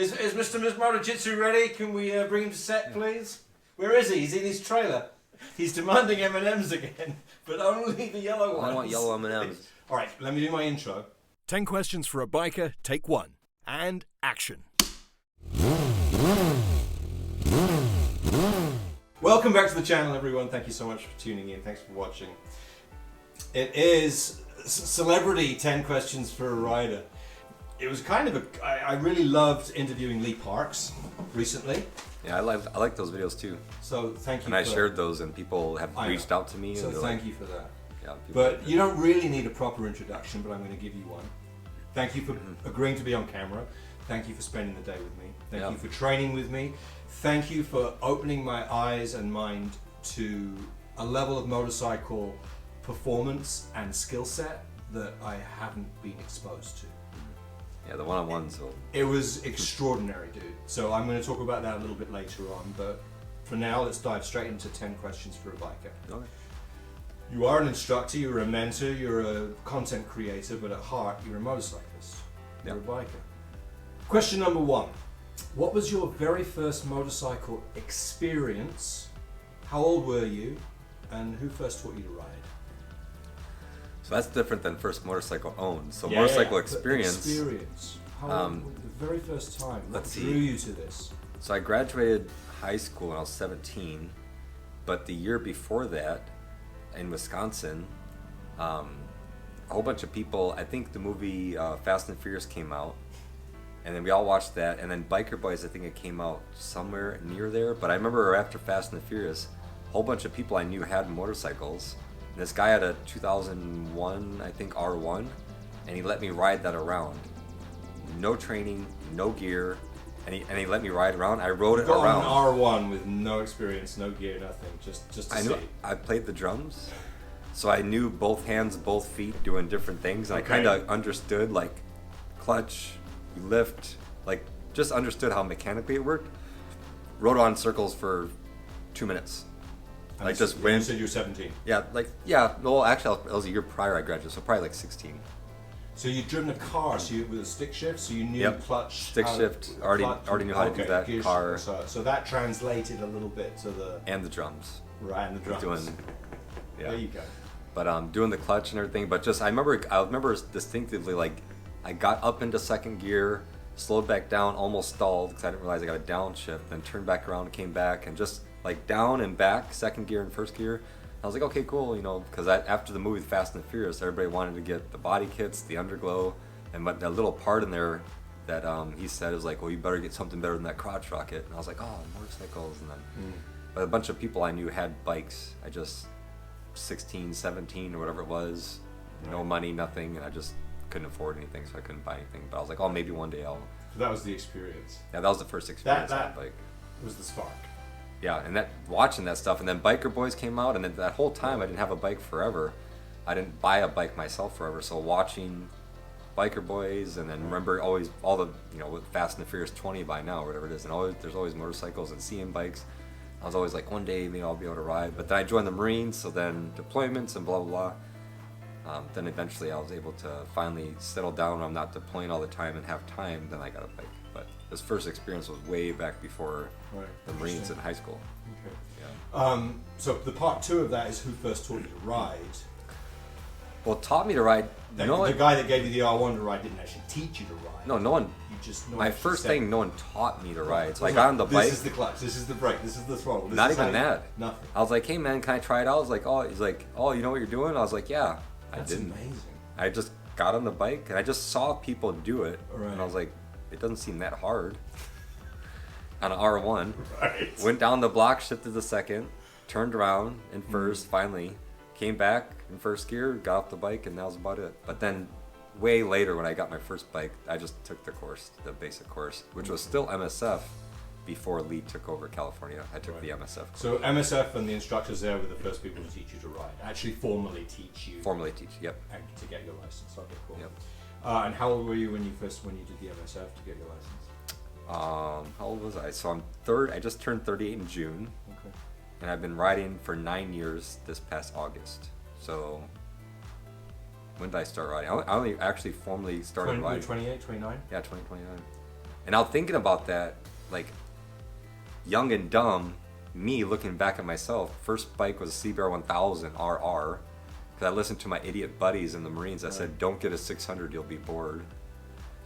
Is Mr. Motojitsu ready? Can we bring him to set, please? Where is he? He's in his trailer. He's demanding M&Ms again, but only the yellow ones. I want yellow M&Ms. All right, let me do my intro. 10 questions for a biker, take 1. And action. Welcome back to the channel, everyone. Thank you so much for tuning in. Thanks for watching. It is Celebrity 10 Questions for a Rider. It was kind of I really loved interviewing Lee Parks recently. Yeah, I like those videos too. So thank you. And I shared those, and people have reached out to me. So and thank you for that. Yeah, but you don't really need a proper introduction, but I'm going to give you one. Thank you for agreeing to be on camera. Thank you for spending the day with me. Thank you for training with me. Thank you for opening my eyes and mind to a level of motorcycle performance and skill set that I haven't been exposed to. Yeah, the one-on-ones. It was extraordinary, dude. So I'm going to talk about that a little bit later on, but for now, let's dive straight into 10 questions for a biker. Okay. You are an instructor, you're a mentor, you're a content creator, but at heart, you're a motorcyclist. You're a biker. Question number 1. What was your very first motorcycle experience? How old were you? And who first taught you to ride? So that's different than first motorcycle owned. So motorcycle experience. How old, the very first time. What drew you to this? So I graduated high school when I was 17, but the year before that, in Wisconsin, a whole bunch of people, I think the movie Fast and Furious came out, and then we all watched that, and then Biker Boys, I think it came out somewhere near there, but I remember after Fast and the Furious, a whole bunch of people I knew had motorcycles. And this guy had a 2001, I think, R1, and he let me ride that around. No training, no gear, and he let me ride around. I rode it around. An R1 with no experience, no gear, nothing, just to see. I played the drums, so I knew both hands, both feet doing different things, and I kind of understood, like, clutch, lift, like, just understood how mechanically it worked. Rode on circles for 2 minutes. And like, just went. You said you were 17? Yeah, well, actually, it was a year prior I graduated, so probably like 16. So you'd driven a car, with a stick shift, so you knew clutch. Stick shift, already knew how to do that. Car. So that translated a little bit to the... And the drums. Right, and the drums. There you go. But doing the clutch and everything, but just, I remember distinctively, like, I got up into second gear, slowed back down, almost stalled, because I didn't realize I got a downshift, then turned back around and came back, and just, like, down and back, second gear and first gear. I was like, okay, cool, you know, because after the movie Fast and the Furious, everybody wanted to get the body kits, the underglow, and that little part in there that he said was like, well, you better get something better than that crotch rocket. And I was like, oh, motorcycles. And then, but a bunch of people I knew had bikes. I just, 16, 17 or whatever it was, no money, nothing, and I just couldn't afford anything, so I couldn't buy anything. But I was like, oh, maybe one day I'll. So that was the experience. Yeah, that was the first experience on a bike. Was the spark. Yeah, and watching that stuff, and then Biker Boys came out, and then that whole time I didn't have a bike forever. I didn't buy a bike myself forever, so watching Biker Boys, and then remember always all the, you know, with Fast and the Furious 20 by now, or whatever it is, and there's always motorcycles and seeing bikes. I was always like, one day maybe I'll be able to ride, but then I joined the Marines, so then deployments and blah blah blah. Then eventually I was able to finally settle down when I'm not deploying all the time and have time, then I got a bike. But this first experience was way back before the Marines in high school. Okay. Yeah. So the part 2 of that is who first taught you to ride. Well, taught me to ride. The guy that gave you the R1 to ride didn't actually teach you to ride. No one. You just. My first thing, no one taught me to ride. So I got on the bike. This is the clutch. This is the brake. This is the throttle. Not even that. Nothing. I was like, hey man, can I try it out? I was like, oh, he's like, oh, you know what you're doing? I was like, yeah. That's amazing. I just got on the bike and I just saw people do it, and I was like, it doesn't seem that hard. On an R1, went down the block, shifted the second, turned around in first, finally, came back in first gear, got off the bike, and that was about it. But then, way later when I got my first bike, I just took the course, the basic course, which was still MSF before Lee took over California. I took the MSF course. So MSF and the instructors there were the first people to teach you to ride, actually formally teach you. Formally teach, yep. And to get your license. Okay, cool. Yep. And how old were you when you did the MSF to get your license? How old was I? So I just turned 38 in June. Okay. And I've been riding for 9 years this past August. So when did I start riding? I only actually formally started riding. 28, 29? Yeah, 2029. And I was thinking about that, like, young and dumb, me looking back at myself, first bike was a CBR 1000 RR, because I listened to my idiot buddies in the Marines that said, don't get a 600, you'll be bored.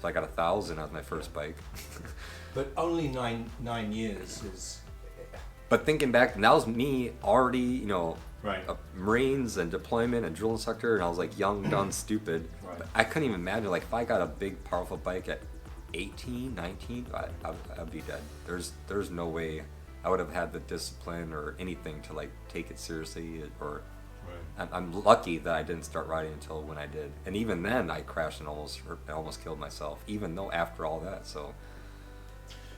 So I got 1000 as my first bike. But only nine years is... But thinking back, and that was me already, you know, Right. Marines and deployment and drill instructor, and I was like young, dumb, stupid. Right. But I couldn't even imagine, like, if I got a big, powerful bike at 18, 19, I'd be dead. There's no way I would have had the discipline or anything to, like, take it seriously. Or Right. I'm lucky that I didn't start riding until when I did. And even then, I crashed and almost killed myself, even though after all that, so...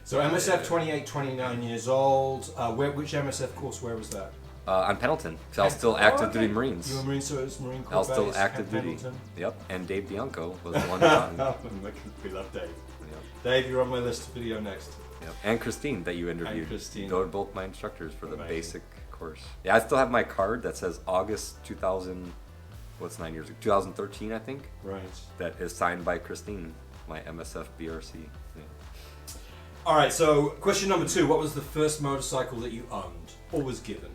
So MSF, 28, 29 years old. Which MSF course, where was that? On Pendleton, because I was still active duty Marines. You were Marine Service, Marine Corps I was still base active at duty. Pendleton? Yep, and Dave Bianco was the one that taught me. We love Dave. Yep. Dave, you're on my list. Video next. Yep. And Christine that you interviewed. And Christine. They were both my instructors for the Amazing. basic course. Yeah, I still have my card that says August 2000, what's 9 years ago? 2013, I think. Right. That is signed by Christine, my MSF BRC. Yeah. All right. So question number 2: what was the first motorcycle that you owned or was given?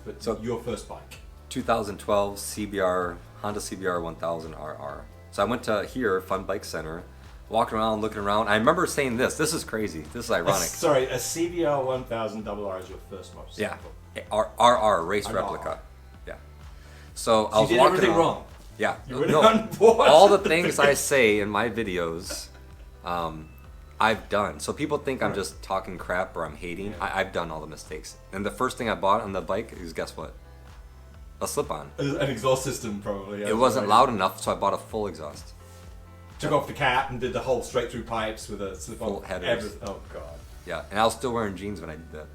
But So- your first bike. 2012 Honda CBR 1000 RR. So I went to here, Fun Bike Center, walking around, looking around. I remember saying this is crazy. This is ironic. Sorry, a CBR 1000 RR is your first Yeah, motorcycle. RR race An replica. RR. Yeah. So I You was did walking everything around. wrong. Yeah. You were No, on board. all the things I say in my videos, I've done. So people think I'm Right. just talking crap or I'm hating. Yeah. I've done all the mistakes. And the first thing I bought on the bike is, guess what? A slip-on. An exhaust system, probably. It wasn't loud enough, so I bought a full exhaust. Took off the cap and did the whole straight through pipes with a slip Full on headers. Oh god. Yeah, and I was still wearing jeans when I did that.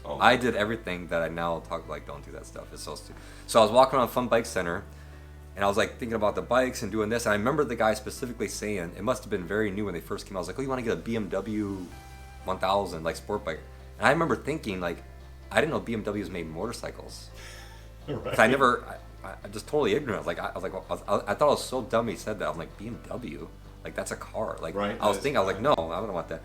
Oh. I did everything that I now talk like, don't do that stuff. It's so stupid. So I was walking around Fun Bike Center, and I was like thinking about the bikes and doing this. And I remember the guy specifically saying, it must have been very new when they first came out. I was like, oh, you want to get a BMW 1000, like sport bike? And I remember thinking, like, I didn't know BMWs made motorcycles. Right. 'Cause I just totally ignorant. I thought I was so dumb he said that. I'm like, BMW? Like, that's a car. Like, Right, I was that is thinking, I was like, no, I don't want that.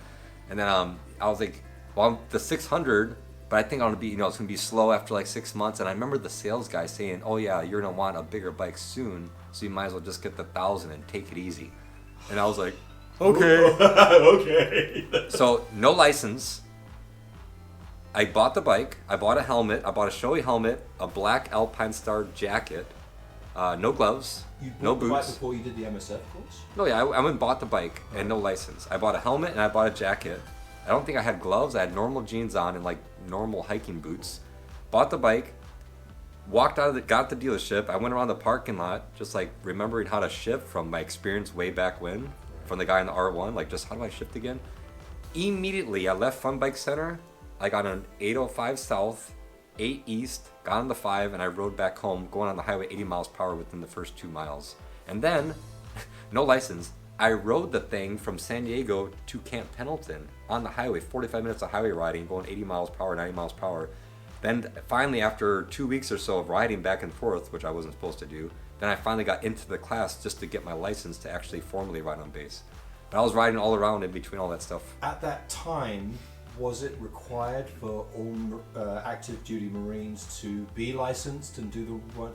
And then I was like, well, the 600, but I think I'm gonna be, it's gonna be slow after like 6 months. And I remember the sales guy saying, oh yeah, you're gonna want a bigger bike soon, so you might as well just get the 1000 and take it easy. And I was like, okay. Okay. So no license. I bought the bike. I bought a helmet. I bought a Shoei helmet, a black Alpine Star jacket, no gloves, You bought no the bike boots. before you did the MSF course? No, yeah, I went and bought the bike and no license. I bought a helmet and I bought a jacket. I don't think I had gloves. I had normal jeans on and like normal hiking boots. Bought the bike, got the dealership. I went around the parking lot, just like remembering how to shift from my experience way back when, from the guy in the R1, like just how do I shift again? Immediately, I left Fun Bike Center. I got on 805 South, 8 East, got on the 5, and I rode back home, going on the highway 80 miles per hour within the first 2 miles. And then, no license, I rode the thing from San Diego to Camp Pendleton on the highway, 45 minutes of highway riding, going 80 miles per hour, 90 miles per hour. Then finally, after 2 weeks or so of riding back and forth, which I wasn't supposed to do, then I finally got into the class just to get my license to actually formally ride on base. But I was riding all around in between all that stuff. At that time, was it required for all active duty Marines to be licensed and do the what?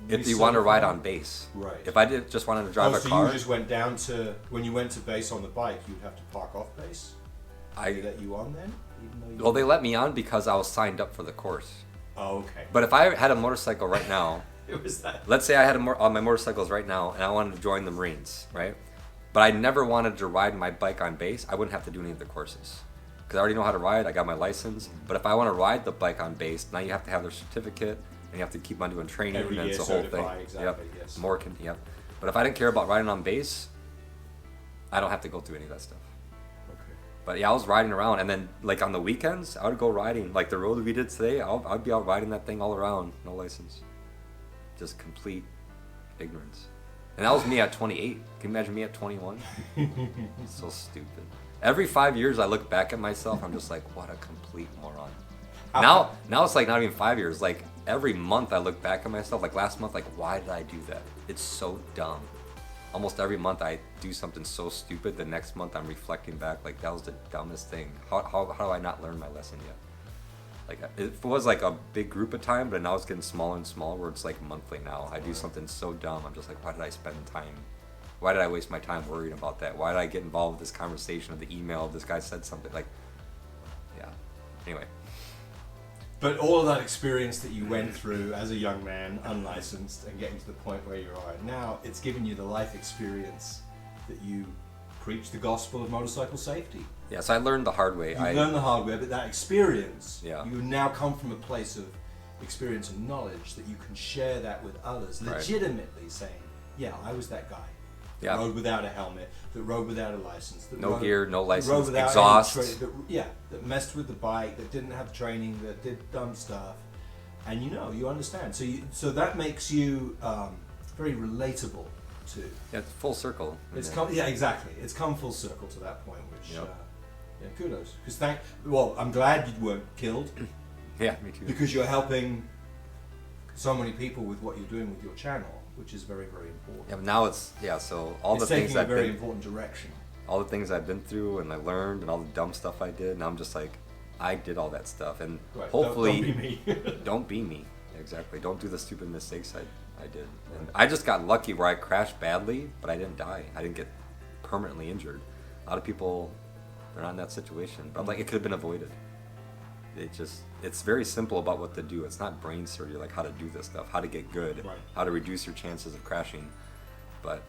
If you want to ride on base. Right. If I just wanted to drive a so car. you just went down to, when you went to base on the bike, you'd have to park off base? They let you on then? Even though you Well, they let me on because I was signed up for the course. Oh, okay. But if I had a motorcycle right now, It was that. let's say I had on my motorcycles right now and I wanted to join the Marines, right? But I never wanted to ride my bike on base, I wouldn't have to do any of the courses. Because I already know how to ride, I got my license. But if I want to ride the bike on base, now you have to have their certificate and you have to keep on doing training Every and it's year a whole certify, thing. exactly, yes. Yep. But if I didn't care about riding on base, I don't have to go through any of that stuff. Okay. But yeah, I was riding around, and then like on the weekends, I would go riding. Like the road we did today, I'd be out riding that thing all around, no license, just complete ignorance. And that was me at 28. Can you imagine me at 21? So stupid. Every 5 years, I look back at myself. I'm just like, what a complete moron. Now it's like not even 5 years. Like every month, I look back at myself. Like last month, like why did I do that? It's so dumb. almost every month I do something so stupid. The next month I'm reflecting back, like, that was the dumbest thing. How do I not learn my lesson yet? Like, it was like a big group of time, but now it's getting smaller and smaller, where it's like monthly now. I do something so dumb. I'm just like, why did I spend time? Why did I waste my time worrying about that? Why did I get involved with this conversation, or the email, this guy said something? Like, yeah. Anyway. But all of that experience that you went through as a young man, unlicensed, and getting to the point where you are now, it's given you the life experience that you preach the gospel of motorcycle safety. Yeah, so I learned the hard way. You learned the hard way, but that experience, yeah. you now come from a place of experience and knowledge that you can share that with others, legitimately saying, yeah, I was that guy. That rode without a helmet, that rode without a license, that no rode, gear, no license, rode without exhaust. That messed with the bike, that didn't have training, that did dumb stuff, and you understand. So that makes you very relatable to. Yeah, it's full circle. Exactly. It's come full circle to that point, which kudos. Because I'm glad you weren't killed. Yeah, me too. Because you're helping so many people with what you're doing with your channel, which is very, very important. Yeah, but now so all the things I've been... very important direction. All the things I've been through and I learned and all the dumb stuff I did, and I'm just like, I did all that stuff, and hopefully... Don't be me. Don't be me. Exactly. Don't do the stupid mistakes I did. And I just got lucky where I crashed badly, but I didn't die. I didn't get permanently injured. A lot of people, they're not in that situation, but like, it could have been avoided. It's very simple about what to do. It's not brain surgery, like how to do this stuff, how to get good, how to reduce your chances of crashing. But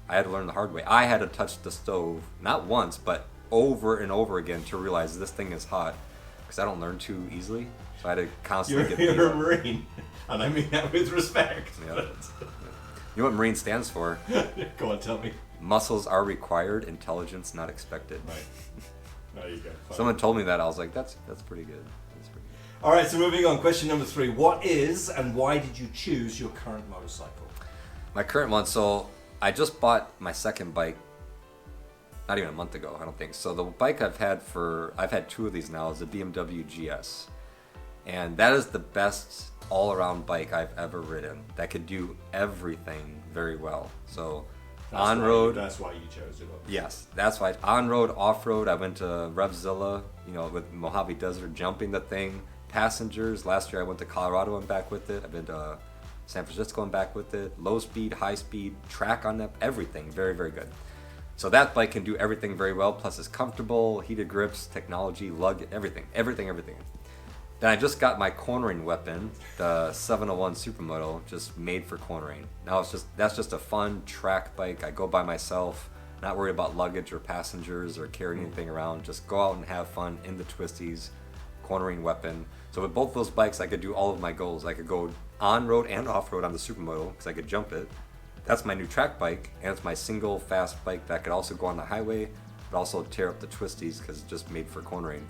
I had to learn the hard way. I had to touch the stove, not once, but over and over again to realize this thing is hot, because I don't learn too easily. So I had to constantly You're a Marine, and I mean that with respect. Yeah. You know what Marine stands for? Go on, tell me. Muscles are required, intelligence not expected. Right. There you go. Fine. Someone told me that, I was like, that's pretty good. That's pretty good. All right, so moving on. Question number 3. What is and why did you choose your current motorcycle? My current one, so I just bought my second bike not even a month ago, I don't think. So the bike I've had 2 of these now, is a BMW GS. And that is the best all-around bike I've ever ridden. That could do everything very well. So on-road... That's why you chose it. Yes, that's why. On-road, off-road, I went to Revzilla, with Mojave Desert, jumping the thing. Passengers, last year I went to Colorado and back with it. I've been to San Francisco and back with it. Low speed, high speed, track on that, everything. Very, very good. So that bike can do everything very well, plus it's comfortable, heated grips, technology, lug, everything. Then I just got my cornering weapon, the 701 Supermoto, just made for cornering. Now that's just a fun track bike. I go by myself, not worried about luggage or passengers or carrying anything around. Just go out and have fun in the twisties, cornering weapon. So with both those bikes, I could do all of my goals. I could go on-road and off-road on the Supermoto because I could jump it. That's my new track bike, and it's my single fast bike that could also go on the highway, but also tear up the twisties because it's just made for cornering.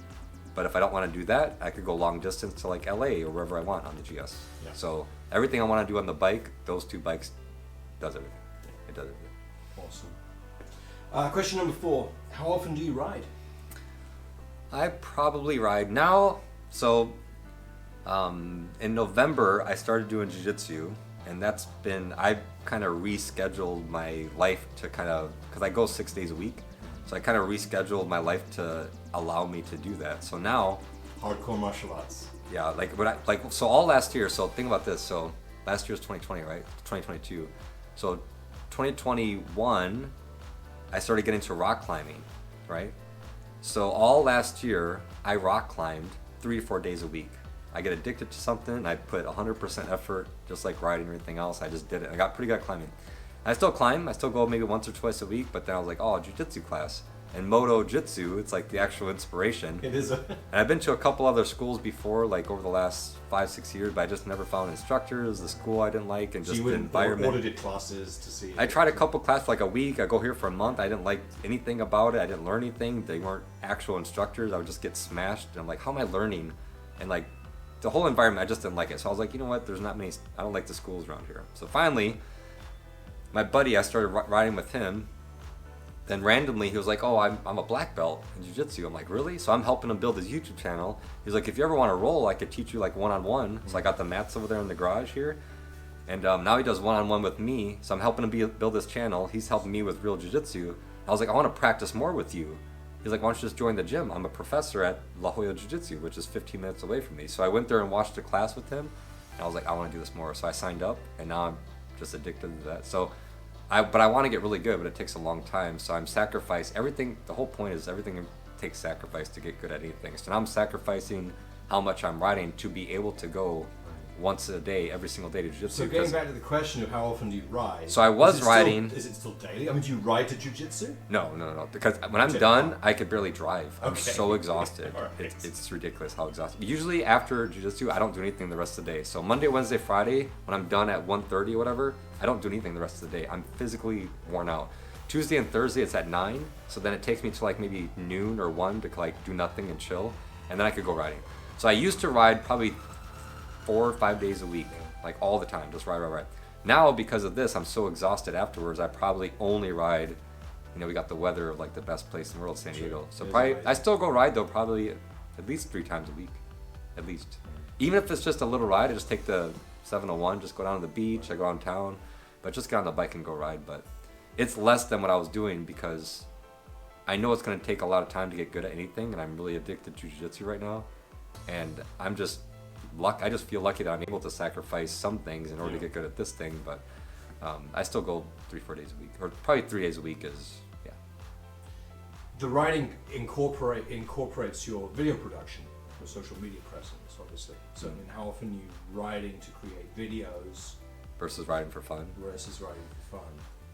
But if I don't want to do that, I could go long distance to like LA or wherever I want on the GS. Yeah. So everything I want to do on the bike, those 2 bikes does everything. It does everything. Awesome. Question number 4. How often do you ride? I probably ride now. So in November, I started doing jiu-jitsu, and I've kind of rescheduled my life to because I go 6 days a week. So I kind of rescheduled my life to allow me to do that. So now... Hardcore martial arts. Yeah, so all last year, so think about this. So last year was 2020, right? 2022. So 2021, I started getting to rock climbing, right? So all last year, I rock climbed 3 to 4 days a week. I get addicted to something, I put 100% effort, just like riding or anything else. I just did it. I got pretty good at climbing. I still climb. I still go maybe once or twice a week, but then I was like, oh, jiu-jitsu class. And Motojitsu, it's like the actual inspiration. It is. And I've been to a couple other schools before, like over the last 5-6 years, but I just never found instructors. The school I didn't like, and just the environment. Audited classes to see. I tried a couple classes for like a week. I go here for a month. I didn't like anything about it. I didn't learn anything. They weren't actual instructors. I would just get smashed. And I'm like, how am I learning? And like the whole environment, I just didn't like it. So I was like, you know what? There's not many. I don't like the schools around here. So finally, my buddy, I started riding with him. Then randomly he was like, oh, I'm a black belt in jiu-jitsu. I'm like, really? So I'm helping him build his YouTube channel. He's like, if you ever want to roll, I could teach you like one-on-one. So I got the mats over there in the garage here. And now he does one-on-one with me, so I'm helping him build this channel. He's helping me with real jiu-jitsu. I was like, I want to practice more with you. He's like, why don't you just join the gym? I'm a professor at La Jolla Jiu-Jitsu, which is 15 minutes away from me. So I went there and watched a class with him, and I was like, I want to do this more. So I signed up, and now I'm just addicted to that. So, but I want to get really good, but it takes a long time. So I'm sacrificing everything. The whole point is everything takes sacrifice to get good at anything. So now I'm sacrificing how much I'm riding to be able to go once a day, every single day to jiu-jitsu. So getting back to the question of how often do you ride? So I was riding. Is it still daily? I mean, do you ride to jiu-jitsu? No. Because when I'm done, I could barely drive. I'm so exhausted. Right. It's ridiculous how exhausted. Usually after jiu-jitsu, I don't do anything the rest of the day. So Monday, Wednesday, Friday, when I'm done at 1:30 or whatever, I don't do anything the rest of the day. I'm physically worn out. Tuesday and Thursday, it's at 9. So then it takes me to like maybe noon or 1 to like do nothing and chill. And then I could go riding. So I used to ride probably 4 or 5 days a week, like all the time, just ride. Now, because of this, I'm so exhausted afterwards, I probably only ride, we got the weather of like the best place in the world, San Diego. So probably, I still go ride though, probably at least 3 times a week, at least. Even if it's just a little ride, I just take the 701, just go down to the beach, I go downtown, but just get on the bike and go ride. But it's less than what I was doing because I know it's gonna take a lot of time to get good at anything, and I'm really addicted to jiu-jitsu right now. And I just feel lucky that I'm able to sacrifice some things in order to get good at this thing, but I still go 3-4 days a week, or probably 3 days a week is, yeah. The writing incorporates your video production, your social media presence, obviously. So, I mean, how often are you writing to create videos Versus riding for fun. For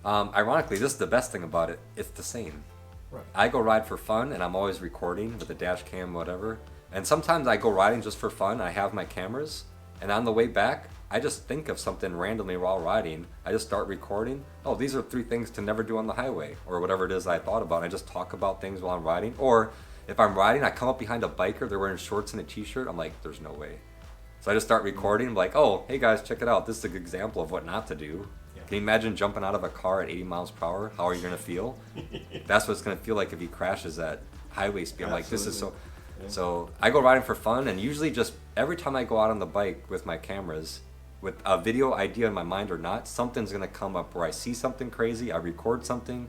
fun. Ironically, this is the best thing about it. It's the same. Right. I go ride for fun, and I'm always recording with a dash cam, whatever. And sometimes I go riding just for fun. I have my cameras, and on the way back, I just think of something randomly while riding. I just start recording. Oh, these are 3 things to never do on the highway, or whatever it is I thought about. I just talk about things while I'm riding. Or if I'm riding, I come up behind a biker, they're wearing shorts and a t-shirt. I'm like, there's no way. So I just start recording. I'm like, oh, hey guys, check it out. This is a good example of what not to do. Yeah. Can you imagine jumping out of a car at 80 miles per hour? How are you going to feel? That's what it's going to feel like if he crashes at highway speed. I'm like, this is so... So I go riding for fun, and usually just every time I go out on the bike with my cameras, with a video idea in my mind or not, something's gonna come up where I see something crazy, I record something,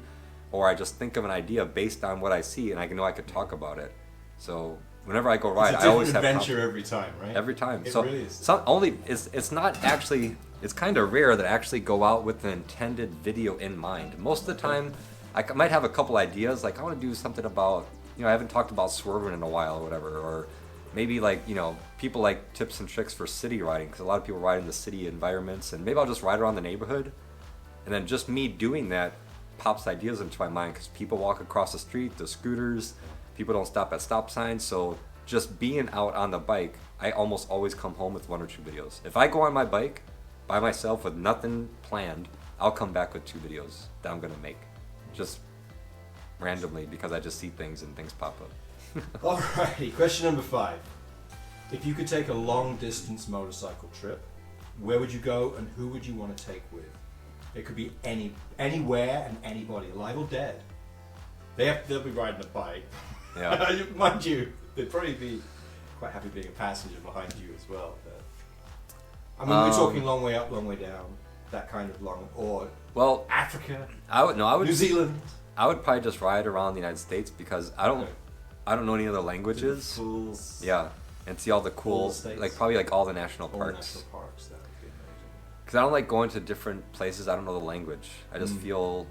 or I just think of an idea based on what I see, and I know I could talk about it. So whenever I go ride, I always have adventure every time, right? Every time. It So really is. It's not actually. It's kind of rare that I actually go out with an intended video in mind. Most of the time, I might have a couple ideas, like I want to do something about. I haven't talked about swerving in a while or whatever, or maybe like, people like tips and tricks for city riding, because a lot of people ride in the city environments, and maybe I'll just ride around the neighborhood, and then just me doing that pops ideas into my mind, because people walk across the street, the scooters, people don't stop at stop signs, so just being out on the bike, I almost always come home with 1 or 2 videos. If I go on my bike by myself with nothing planned, I'll come back with 2 videos that I'm gonna make. Just randomly, because I just see things and things pop up. Alrighty, question number 5. If you could take a long distance motorcycle trip, where would you go and who would you want to take with? It could be anywhere and anybody, alive or dead. They'll be riding a bike. Yeah. Mind you, they'd probably be quite happy being a passenger behind you as well. But, I mean, we're talking long way up, long way down, that kind of long, or Africa, New Zealand. I would probably just ride around the United States, because I don't know any other languages. Yeah, and see all the cool, like probably like all the national parks. National parks, that would be amazing. Because I don't like going to different places. I don't know the language. I just feel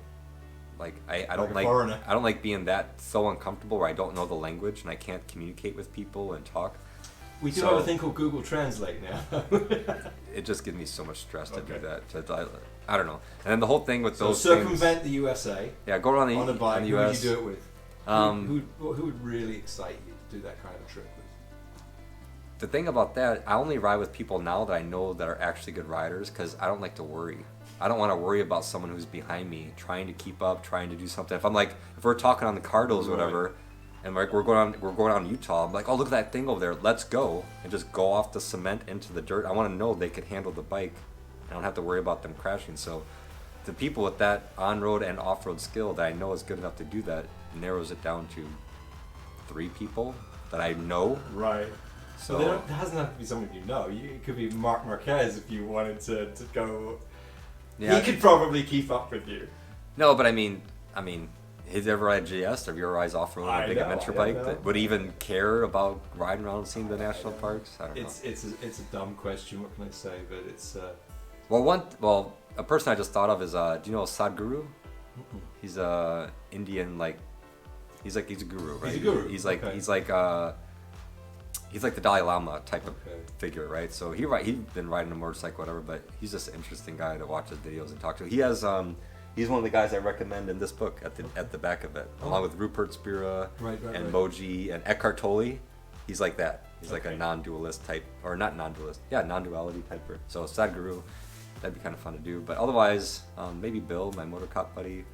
like I don't like being that so uncomfortable where I don't know the language and I can't communicate with people and talk. We do have a thing called Google Translate now. It just gives me so much stress to do that. I don't know. And then the whole thing with those circumvent the USA. Yeah, go around on a bike. the Who US. would you do it with? Who would really excite you to do that kind of trip with? The thing about that, I only ride with people now that I know that are actually good riders, because I don't like to worry. I don't want to worry about someone who's behind me, trying to keep up, trying to do something. If we're talking on the Cardos or whatever, and like we're going on Utah, I'm like, oh, look at that thing over there, let's go, and just go off the cement into the dirt. I want to know they could handle the bike. I don't have to worry about them crashing. So the people with that on-road and off-road skill that I know is good enough to do that narrows it down to 3 people that I know. Right. So it doesn't have to be someone you know. It could be Mark Marquez if you wanted to go. Yeah, he could probably keep up with you. No, but I mean, has he ever ride GS? Have you ever ride off-road on a big adventure bike that would even care about riding around and seeing the national parks? I don't know. It's a dumb question. What can I say? But it's. Well, a person I just thought of is do you know Sadhguru? He's a Indian he's a guru, right? He's a guru. He's like the Dalai Lama type of figure, right? So he's been riding a motorcycle, whatever, but he's just an interesting guy to watch his videos and talk to. He has he's one of the guys I recommend in this book at the back of it, along with Rupert Spira and Moji and Eckhart Tolle. He's like that. He's like a non-dualist type, or not non-dualist, non-duality type. So Sadhguru, that'd be kind of fun to do. But otherwise, maybe Bill, my motor cop buddy,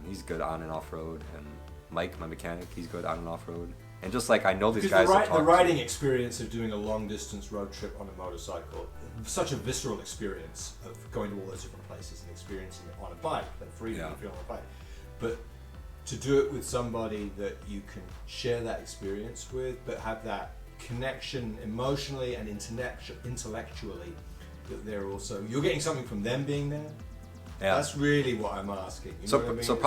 he's good on and off road, and Mike, my mechanic, he's good on and off road. And just like I know these guys. The riding experience of doing a long distance road trip on a motorcycle, such a visceral experience of going to all those different places and experiencing it on a bike, that freedom you feel on a bike. But to do it with somebody that you can share that experience with, but have that connection emotionally and intellectually, that they're also, you're getting something from them being there. Yeah. That's really what I'm asking. You know what I mean? So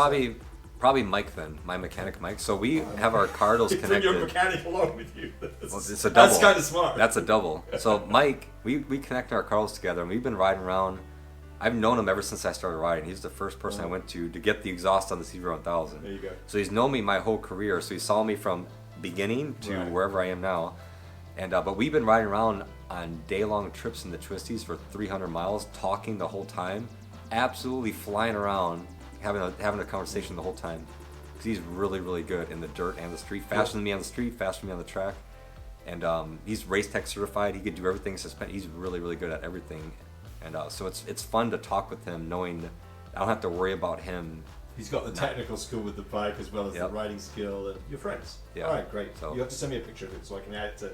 probably Mike then, my mechanic Mike. So we have our cardinals connected. Bring your mechanic along with you. It's a double. That's kind of smart. That's a double. So Mike, we connect our cardinals together, and we've been riding around. I've known him ever since I started riding. He's the first person I went to get the exhaust on the CV1000. There you go. So he's known me my whole career. So he saw me from beginning to wherever I am now. And but we've been riding around on day-long trips in the Twisties for 300 miles, talking the whole time, absolutely flying around, having a conversation the whole time. Because he's really, really good in the dirt and the street, faster than me on the street, faster than me on the track. And he's race tech certified. He could do everything suspended. He's really, really good at everything. And so it's fun to talk with him, knowing that I don't have to worry about him. He's got the technical skill with the bike as well as the riding skill, and you're friends. Yeah. All right, great. So you have to send me a picture of it so I can add it to.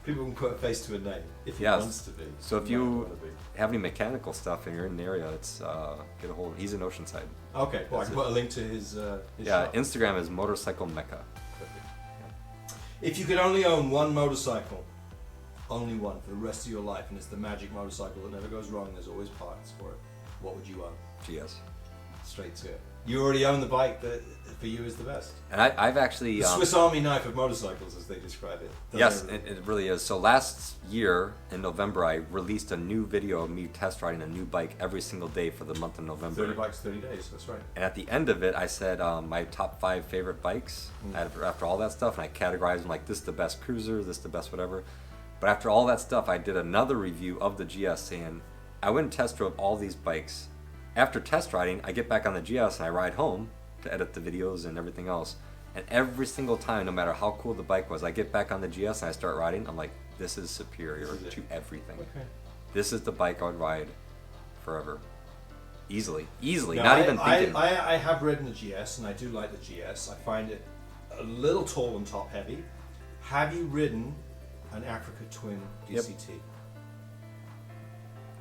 People can put a face to a name if he wants to be. So if you have any mechanical stuff and you're in the area, it's get a hold of. He's in Oceanside. Okay, well I can put a link to his shop. Instagram is Motorcycle Mecca. Perfect. Yeah. If you could only own one motorcycle, only one for the rest of your life, and it's the magic motorcycle that never goes wrong, there's always parts for it, what would you own? GS. Straight to it. You already own the bike that for you is the best. And I've actually... The Swiss Army knife of motorcycles, as they describe it. Yes, it really is. So last year, in November, I released a new video of me test riding a new bike every single day for the month of November. 30 bikes, 30 days, that's right. And at the end of it, I said my top 5 favorite bikes after all that stuff, and I categorized them like, this is the best cruiser, this is the best whatever. But after all that stuff, I did another review of the GS saying, I went and test drove all these bikes. After test riding, I get back on the GS and I ride home to edit the videos and everything else. And every single time, no matter how cool the bike was, I get back on the GS and I start riding. I'm like, this is superior to everything. Okay. This is the bike I would ride forever. Easily, now, not even thinking. I have ridden the GS and I do like the GS. I find it a little tall and top heavy. Have you ridden an Africa Twin DCT? Yep.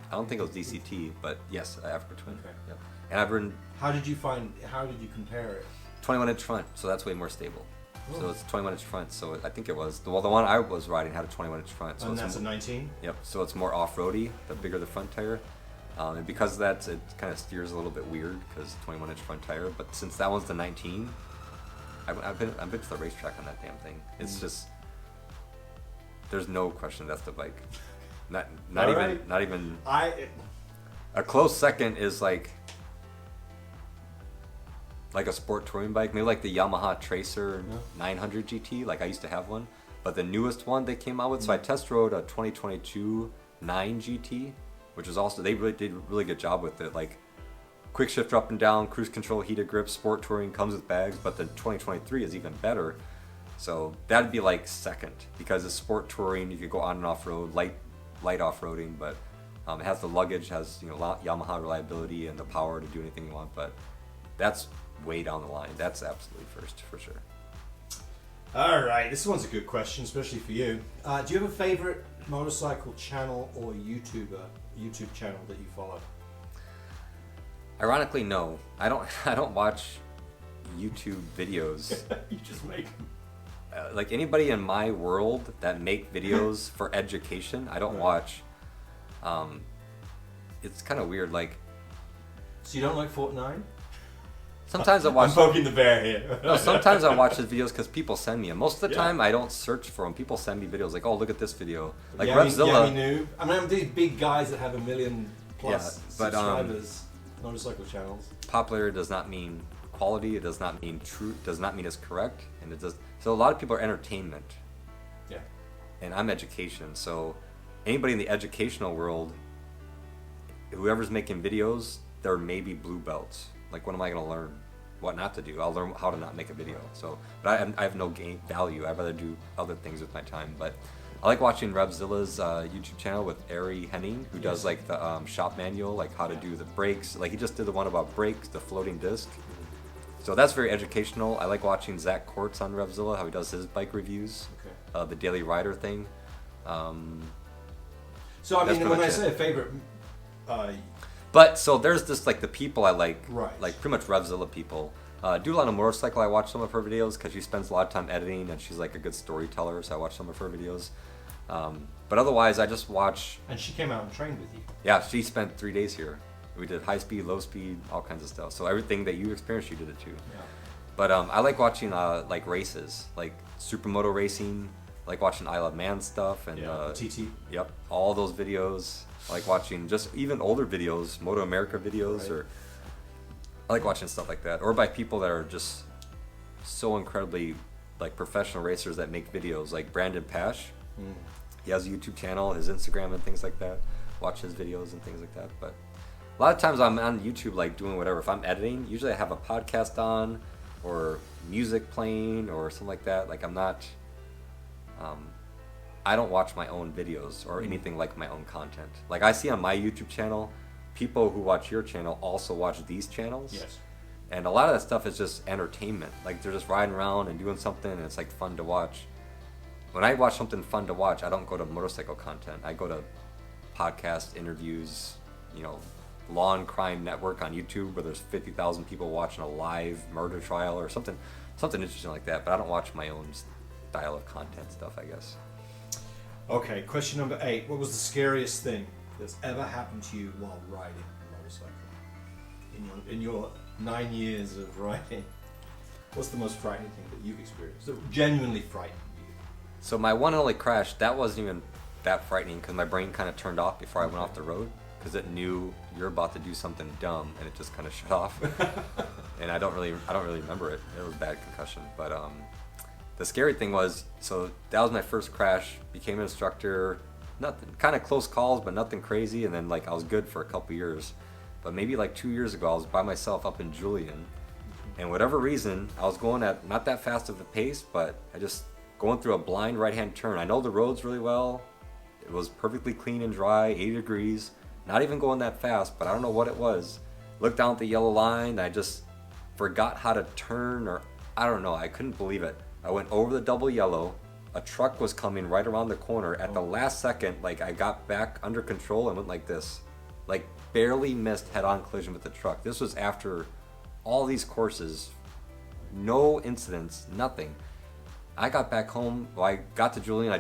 I don't think it was DCT, but yes, Africa Twin. Okay. Yep. And I've ridden. How did you compare it? 21-inch front, so that's way more stable. Oh. So it's 21-inch front. So I think it was the one I was riding had a 21-inch front. So and that's a 19. Yep. So it's more off-roady. The bigger the front tire, and because of that, it kind of steers a little bit weird because 21-inch front tire. But since that one's the 19, I've been to the racetrack on that damn thing. It's just there's no question that's the bike. Not even. A close second is like a sport touring bike, maybe like the Yamaha Tracer 900 GT. Like I used to have one, but the newest one they came out with. So I test rode a 2022 9 GT, which was also they really did a really good job with it. Like quick shifter up and down, cruise control, heated grip, sport touring, comes with bags. But the 2023 is even better. So that'd be like second because it's sport touring. You could go on and off road, light off-roading, but it has the luggage, has Yamaha reliability and the power to do anything you want. But that's way down the line. That's absolutely first for sure. All right, this one's a good question, especially for you. Do you have a favorite motorcycle channel or YouTube channel that you follow? Ironically, no. I don't watch YouTube videos. You just make them. like anybody in my world that make videos for education, I don't watch. It's kind of weird. Like, so you don't like Fortnite? Sometimes I watch. I'm poking the bear here. No, sometimes I watch his videos because people send me them. Most of the time, I don't search for them. People send me videos like, "Oh, look at this video." Like Revzilla. Noob. I mean, these big guys that have 1 million plus but, subscribers. Motorcycle channels. Popular does not mean quality. It does not mean true. Does not mean it's correct. And it does. So a lot of people are entertainment. Yeah. And I'm education. So anybody in the educational world, whoever's making videos, they're maybe blue belts. Like, what am I going to learn? What not to do? I'll learn how to not make a video. So, but I have no game value. I'd rather do other things with my time. But I like watching Revzilla's YouTube channel with Ari Henning, who does like the shop manual, like how to do the brakes. Like he just did the one about brakes, the floating disc. So that's very educational. I like watching Zach Kortz on Revzilla, how he does his bike reviews, the Daily Rider thing. So I mean, when I say a favorite. But so there's just like the people I like, right. Like pretty much Revzilla people. Do a lot of motorcycle. I watch some of her videos because she spends a lot of time editing and she's like a good storyteller. So I watch some of her videos. But otherwise, I just watch. And she came out and trained with you. Yeah, she spent 3 days here. We did high speed, low speed, all kinds of stuff. So everything that you experienced, you did it too. Yeah. But I like watching like races, like supermoto racing. I like watching I Love Man stuff and TT. Yep, all those videos. I like watching just even older videos, Moto America videos, Right. or I like watching stuff like that, or by people that are just so incredibly like professional racers that make videos, like Brandon Pash. He has a YouTube channel, his Instagram and things like that. Watch his videos and things like that. But a lot of times I'm on YouTube like doing whatever. If I'm editing, usually I have a podcast on or music playing or something like that. Like I'm not. I don't watch my own videos or anything like my own content. Like I see on my YouTube channel, people who watch your channel also watch these channels. Yes. And a lot of that stuff is just entertainment. Like they're just riding around and doing something and it's like fun to watch. When I watch something fun to watch, I don't go to motorcycle content. I go to podcast interviews, Law and Crime Network on YouTube where there's 50,000 people watching a live murder trial or something interesting like that. But I don't watch my own style of content stuff, I guess. Okay, question number 8. What was the scariest thing that's ever happened to you while riding a motorcycle? In your 9 years of riding, what's the most frightening thing that you've experienced that genuinely frightened you? So my one and only crash, that wasn't even that frightening because my brain kind of turned off before I went off the road because it knew you're about to do something dumb and it just kind of shut off. And I don't really remember it. It was a bad concussion, but the scary thing was, so that was my first crash, became an instructor, nothing, kind of close calls, but nothing crazy. And then like I was good for a couple years, but maybe like 2 years ago, I was by myself up in Julian and whatever reason, I was going at not that fast of a pace, but I just going through a blind right-hand turn. I know the roads really well. It was perfectly clean and dry, 80 degrees, not even going that fast, but I don't know what it was. Looked down at the yellow line. I just forgot how to turn or I don't know. I couldn't believe it. I went over the double yellow. A truck was coming right around the corner. At the last second, like I got back under control and went like this. Like barely missed head-on collision with the truck. This was after all these courses, no incidents, nothing. I got back home, I got to Julian, I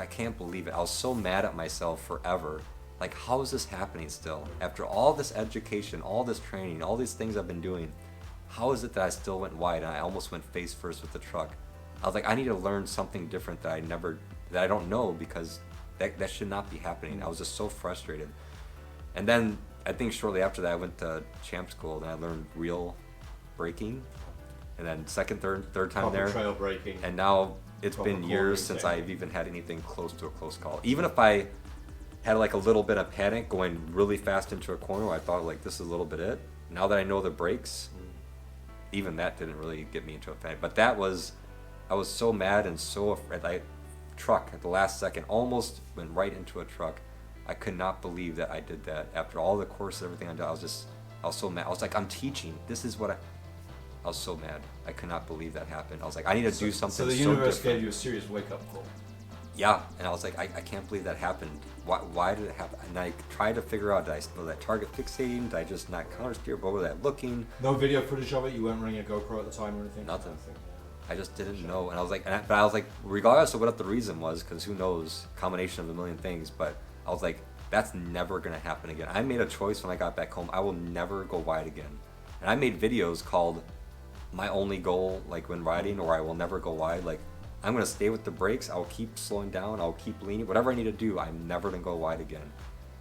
can't believe it. I was so mad at myself forever. Like, how is this happening still? After all this education, all this training, all these things I've been doing, how is it that I still went wide and I almost went face first with the truck? I was like, I need to learn something different that I don't know because that should not be happening. I was just so frustrated. And then I think shortly after that, I went to champ school and I learned real braking. And then second, third time Proper there. trail braking. And now it's Proper been years since I've even had anything close to a close call. Even if I had like a little bit of panic going really fast into a corner where I thought like this is a little bit it. Now that I know the brakes, even that didn't really get me into a panic. But I was so mad and so afraid. Truck at the last second almost went right into a truck. I could not believe that I did that after all the course and everything I did. I was so mad. I was like, I'm teaching. This is what I was so mad. I could not believe that happened. I was like, I need to do something so the so universe different. gave you a serious wake-up call. Yeah, and I was like, I can't believe that happened. Why did it happen? And I tried to figure out, was that target fixating? Did I just not counter steer? What was that looking? No video footage of it? You weren't running a GoPro at the time or anything? Nothing. I just didn't know, and I was like, but I was like, regardless of what the reason was, because who knows, combination of a million things. But I was like, that's never gonna happen again. I made a choice when I got back home. I will never go wide again, and I made videos called "My Only Goal," like when riding, or "I will never go wide." Like, I'm gonna stay with the brakes. I'll keep slowing down. I'll keep leaning. Whatever I need to do, I'm never gonna go wide again.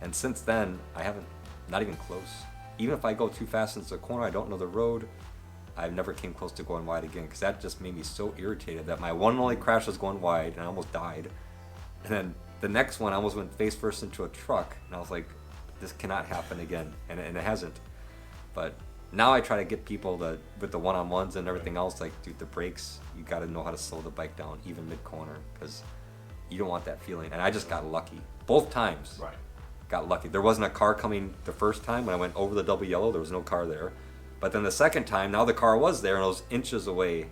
And since then, I haven't, not even close. Even if I go too fast into the corner, I don't know the road, I've never came close to going wide again, because that just made me so irritated that my one and only crash was going wide and I almost died. And then the next one I almost went face first into a truck, and I was like, this cannot happen again, and it hasn't. But now I try to get people to, with the one-on-ones and everything else, like, dude, the brakes, you got to know how to slow the bike down, even mid-corner, because you don't want that feeling. And I just got lucky. Both times. Right. Got lucky. There wasn't a car coming the first time when I went over the double yellow, there was no car there. But then the second time, now the car was there and I was inches away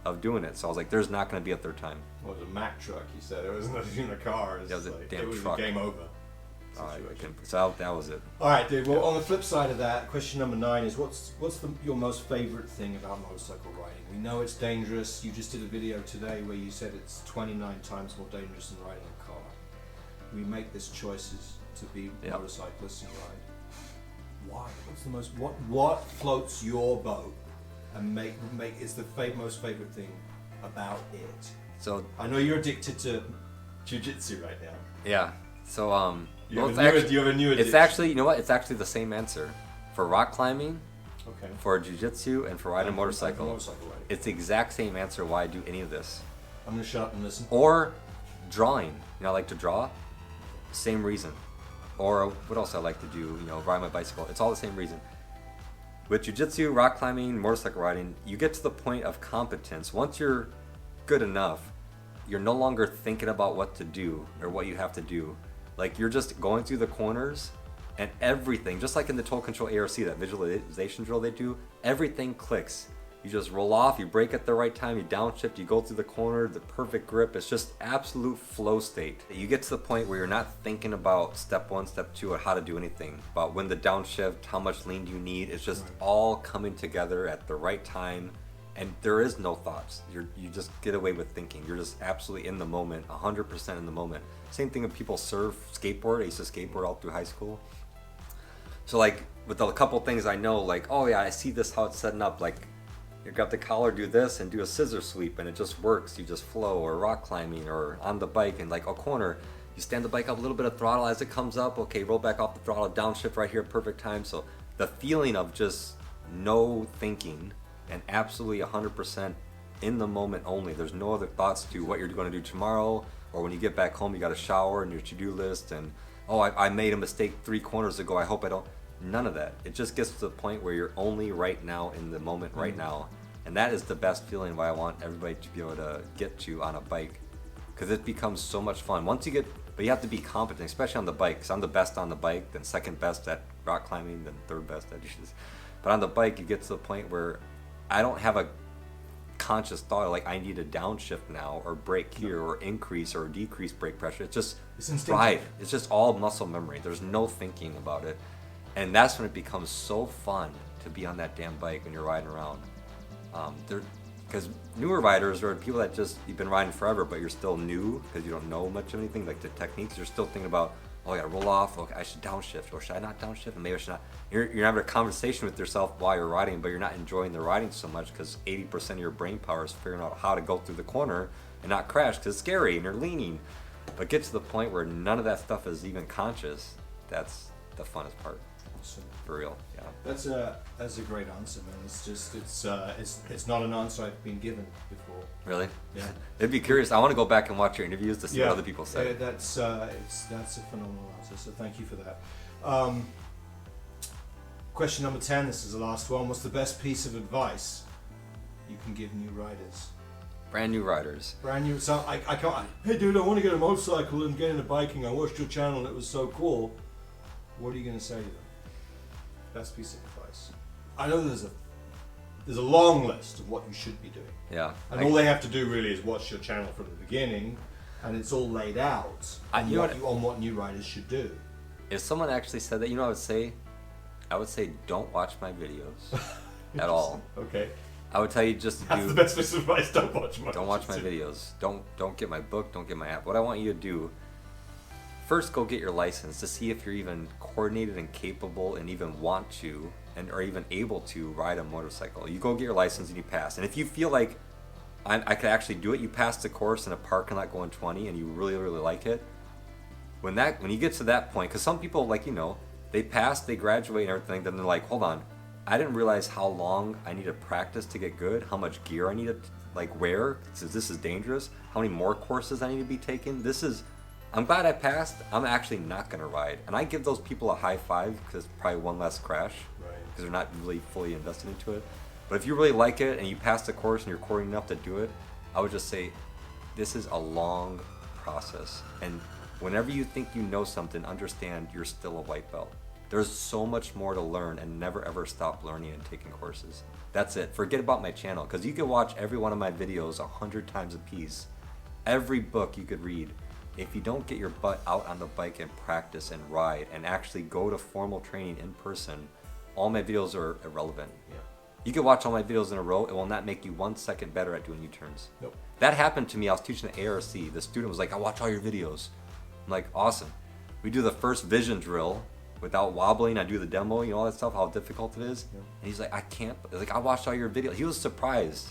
of doing it. So I was like, there's not going to be a third time. Well, it was a Mack truck, you said. It wasn't even a car. It was a like, damn it was truck. a game over Alright, so that was it. All right, dude. Well, on the flip side of that, question number 9 is what's your most favorite thing about motorcycle riding? We know it's dangerous. You just did a video today where you said it's 29 times more dangerous than riding a car. We make these choices to be motorcyclists and ride. Why? What's the most what floats your boat and make is the most favorite thing about it? So I know you're addicted to jiu-jitsu right now. yeah. So You have a new addiction. it's actually, you know what? It's actually the same answer for rock climbing, Okay. for jiu-jitsu, and for riding a motorcycle. Motorcycle riding. It's the exact same answer why I do any of this. I'm gonna shut up and listen. Or drawing. You know, I like to draw. Same reason. Or what else I like to do? You know, ride my bicycle. It's all the same reason. With jiu-jitsu, rock climbing, motorcycle riding, you get to the point of competence. Once you're good enough, you're no longer thinking about what to do or what you have to do. Like, you're just going through the corners and everything, just like in the total control ARC, that visualization drill they do, everything clicks. You just roll off, you brake at the right time, you downshift, you go through the corner, the perfect grip. It's just absolute flow state. You get to the point where you're not thinking about step 1, step 2, or how to do anything, about when the downshift, how much lean do you need. It's just all coming together at the right time, and there is no thoughts. You just get away with thinking. You're just absolutely in the moment, 100% in the moment. Same thing when people surf, skateboard. I used to skateboard all through high school. So like with a couple things I know, like, oh yeah, I see this, how it's setting up, like, you got the collar, do this and do a scissor sweep and it just works. You just flow. Or rock climbing, or on the bike and like a corner, you stand the bike up, a little bit of throttle as it comes up, okay, roll back off the throttle, downshift right here, perfect time. So the feeling of just no thinking and absolutely 100% in the moment only. There's no other thoughts to what you're going to do tomorrow, or when you get back home you got a shower and your to-do list and, oh, I made a mistake 3 corners ago, I hope I don't. None of that. It just gets to the point where you're only right now in the moment right now. And that is the best feeling why I want everybody to be able to get to on a bike. Because it becomes so much fun. Once you get, but you have to be competent, especially on the bike. Because I'm the best on the bike, then second best at rock climbing, then third best at dishes. But on the bike, you get to the point where I don't have a conscious thought like I need to downshift now, or brake here, or increase or decrease brake pressure. It's just ride. It's just all muscle memory. There's no thinking about it. And that's when it becomes so fun to be on that damn bike when you're riding around. Because newer riders or people that just, you've been riding forever, but you're still new because you don't know much of anything, like the techniques, you're still thinking about, oh, I gotta roll off, okay, I should downshift, or should I not downshift, and maybe I should not. You're having a conversation with yourself while you're riding, but you're not enjoying the riding so much because 80% of your brain power is figuring out how to go through the corner and not crash because it's scary and you're leaning. But get to the point where none of that stuff is even conscious. That's the funnest part. Awesome. For real, yeah. That's a great answer, man. It's just it's not an answer I've been given before. Really? Yeah. It'd be curious. I want to go back and watch your interviews to see what other people say. That's a phenomenal answer. So thank you for that. Question number 10. This is the last one. What's the best piece of advice you can give new riders? Brand new riders. Brand new. So I can't. Hey, dude, I want to get a motorcycle and get into biking. I watched your channel and it was so cool. What are you going to say to them? Best piece of advice. I know there's a long list of what you should be doing. Yeah. And all they have to do really is watch your channel from the beginning, and it's all laid out on what new riders should do. If someone actually said that, you know what I would say? I would say don't watch my videos at all. Okay. I would tell you just to That's the best piece of advice. Don't watch my videos. Don't get my book. Don't get my app. What I want you to do, first go get your license to see if you're even coordinated and capable and even want to and are even able to ride a motorcycle. You go get your license and you pass. And if you feel like I could actually do it, you pass the course in a parking lot going 20 and you really, really like it. When you get to that point, because some people, like, they pass, they graduate and everything, then they're like, hold on, I didn't realize how long I need to practice to get good, how much gear I need to wear, since this is dangerous, how many more courses I need to be taking. I'm glad I passed. I'm actually not going to ride. And I give those people a high five because it's probably one less crash, because they're not really fully invested into it. But if you really like it and you pass the course and you're coordinated enough to do it, I would just say this is a long process. And whenever you think you know something, understand you're still a white belt. There's so much more to learn, and never ever stop learning and taking courses. That's it. Forget about my channel, because you can watch every one of my videos 100 times a piece. Every book you could read. If you don't get your butt out on the bike and practice and ride and actually go to formal training in person, all my videos are irrelevant. Yeah. You can watch all my videos in a row, it will not make you 1 second better at doing U-turns. Nope. That That happened to me. I was teaching the ARC. The student was like, I watch all your videos. I'm like, awesome. We do the first vision drill without wobbling. I do the demo, all that stuff, how difficult it is. Yeah. And he's like, I can't. I watched all your videos. He was surprised.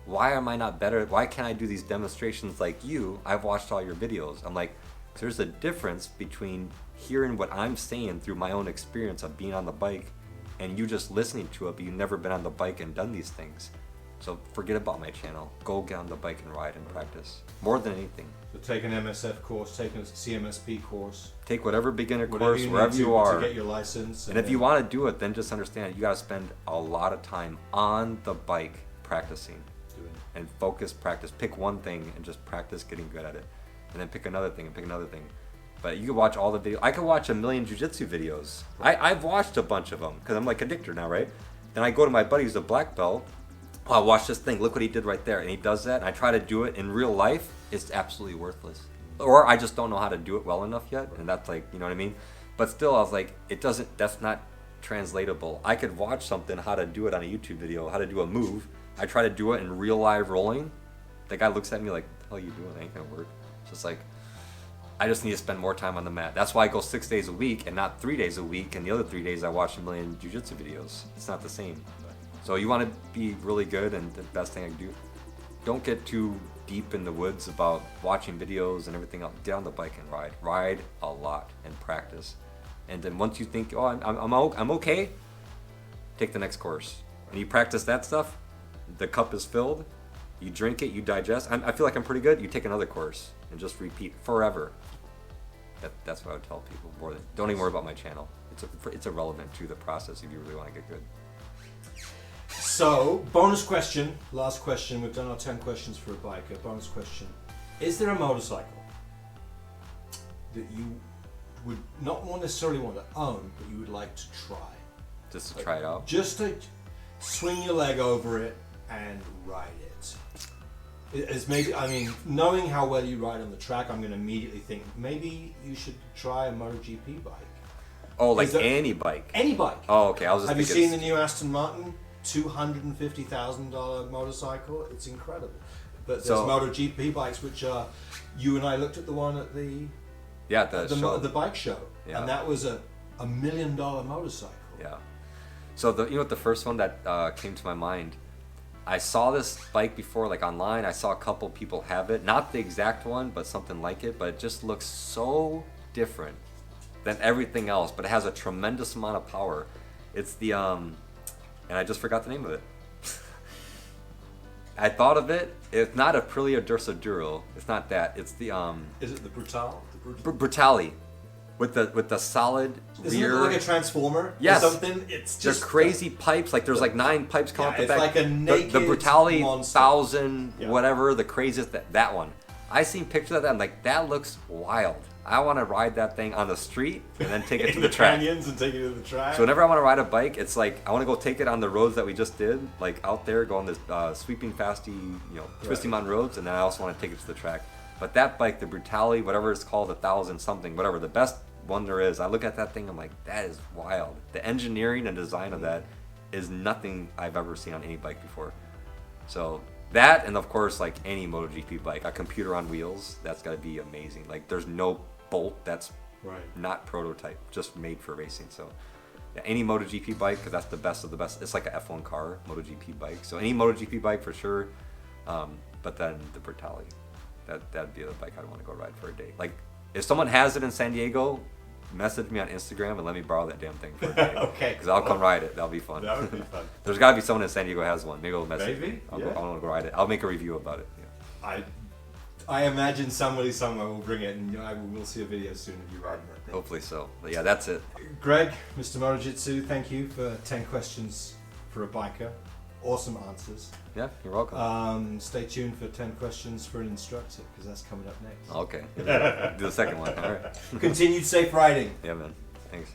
Why am I not better? Why can't I do these demonstrations like you? I've watched all your videos. I'm like, there's a difference between hearing what I'm saying through my own experience of being on the bike and you just listening to it, but you've never been on the bike and done these things. So forget about my channel. Go get on the bike and ride and practice. More than anything. So take an MSF course, take a CMSP course. Take whatever beginner course, wherever you are. To get your license. And if you want to do it, then just understand you got to spend a lot of time on the bike practicing. And focus, practice. Pick one thing and just practice getting good at it. And then pick another thing and pick another thing. But you can watch all the videos. I could watch 1 million jiu-jitsu videos. I've watched a bunch of them because I'm like addicted now, right? Then I go to my buddy who's a black belt. Oh, I watch this thing. Look what he did right there. And he does that. And I try to do it in real life. It's absolutely worthless. Or I just don't know how to do it well enough yet. And that's like, you know what I mean? But still, I was like, that's not translatable. I could watch something, how to do it on a YouTube video, how to do a move. I try to do it in real live rolling. The guy looks at me like, what the hell are you doing? That ain't gonna work. It's just like, I just need to spend more time on the mat. That's why I go 6 days a week and not 3 days a week. And the other 3 days I watch 1 million jiu-jitsu videos. It's not the same. So you want to be really good, and the best thing I can do, don't get too deep in the woods about watching videos and everything else. Get on the bike and ride. Ride a lot and practice. And then once you think, oh, I'm okay, take the next course. And you practice that stuff, the cup is filled, you drink it, you digest. I feel like I'm pretty good, you take another course and just repeat forever. That's what I would tell people. Don't even worry about my channel. It's irrelevant to the process if you really want to get good. So, bonus question, last question. We've done our 10 questions for a biker. Bonus question. Is there a motorcycle that you would not necessarily want to own, but you would like to try? Just to try it out? Just to swing your leg over it and ride it. As maybe, knowing how well you ride on the track, I'm going to immediately think maybe you should try a MotoGP bike. Oh, like any bike? Any bike. Oh, okay. I was just Have you thinking seen the new Aston Martin $250,000 motorcycle? It's incredible. But there's MotoGP bikes, which are, you and I looked at the one at the the bike show, and that was a $1 million motorcycle. Yeah. So what the first one that came to my mind, I saw this bike before, like online. I saw a couple people have it, not the exact one, but something like it. But it just looks so different than everything else. But it has a tremendous amount of power. It's the and I just forgot the name of it. I thought of it. It's not a Aprilia Duro. It's not that. It's the Is it the Brutal? Brutali, with the solid Isn't rear. it like a transformer? Yes. Or something. It's just They're crazy pipes. Like there's like 9 pipes coming out the it's back. like a naked the Brutali monster. 1000 whatever, the craziest that one. I seen pictures of that. I'm like, that looks wild. I want to ride that thing on the street and then take it to the track. Canyons and take it to the track. So whenever I want to ride a bike, it's like I want to go take it on the roads that we just did, like out there, go on this sweeping, fasty, twisty mountain roads, and then I also want to take it to the track. But that bike, the Brutali, whatever it's called, 1000 something, whatever, the best one there is. I look at that thing, I'm like, that is wild. The engineering and design of that is nothing I've ever seen on any bike before. So that, and of course, like any MotoGP bike, a computer on wheels, that's got to be amazing. Like there's no bolt that's not prototype, just made for racing. So yeah, any MotoGP bike, because that's the best of the best. It's like a F1 car, MotoGP bike. So any MotoGP bike for sure. But then the Bertali, that'd be the bike I'd want to go ride for a day. Like if someone has it in San Diego, message me on Instagram and let me borrow that damn thing for a day. Okay. Because I'll come ride it. That'll be fun. That would be fun. There's got to be someone in San Diego who has one. Maybe I'll message Maybe, me. I yeah. want to go ride it. I'll make a review about it. Yeah. I imagine somebody somewhere will bring it, and we'll see a video soon of you riding it. Hopefully so. But yeah, that's it. Greg, Mr. Motojitsu, thank you for 10 questions for a biker. Awesome answers. Yeah, you're welcome. Stay tuned for 10 questions for an instructor, because that's coming up next. Okay. Do the second one. All right. Continued safe riding. Yeah, man. Thanks.